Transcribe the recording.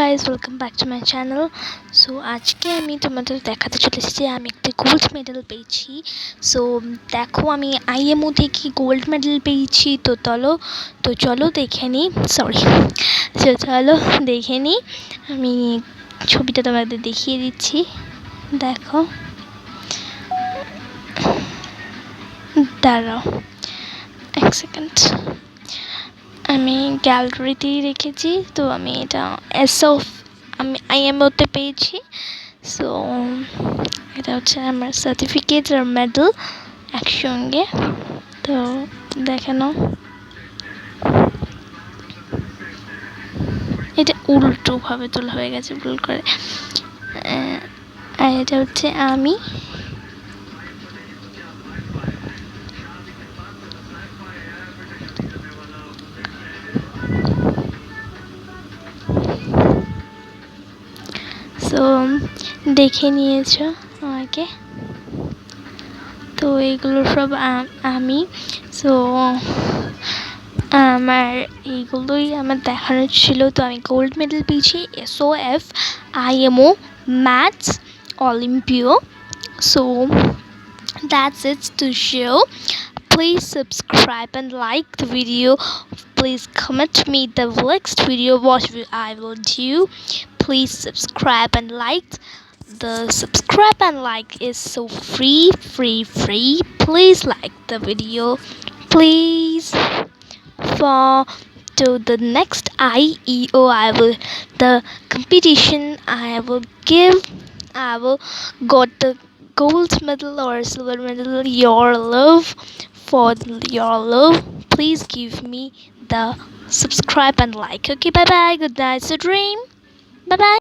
Guys welcome back to my channel. So আজকে আমি তোমাদের দেখাতে চলেছি যে আমি একটা গোল্ড মেডেল পেয়েছি। সো দেখো আমি আইএমও থেকে গোল্ড মেডেল পেয়েছি। চলো দেখে নিই। চলো দেখে নিই। আমি ছবিটা তোমাদের দেখিয়ে দিচ্ছি। দেখো, দাঁড়াও এক সেকেন্ড, আমি গ্যালারিতেই রেখেছি। তো আমি এটা আমি আইএমওতে পেয়েছি। সো এটা হচ্ছে আমার সার্টিফিকেট আর মেডেল একসঙ্গে। তো দেখে নাও, এটা উল্টোভাবে তোলা হয়ে গেছে ভুল করে। আর এটা হচ্ছে আমি। সো দেখে নিয়েছো আমাকে। তো এগুলো সব আমি। সো আমার এইগুলোই আমার দেখানোর ছিল। তো আমি গোল্ড মেডেল পেয়েছি SOF IMO maths olympiad. So that's it to show. Please subscribe and like the video. Please comment me the next video what I will do. Please subscribe and like. The subscribe and like is so free. Please like the video, please. For to the next IEO I will the competition I will give. I will got the gold medal or silver medal. Your love, please give me the subscribe and like. Okay, bye bye, good night, so dream, bye bye.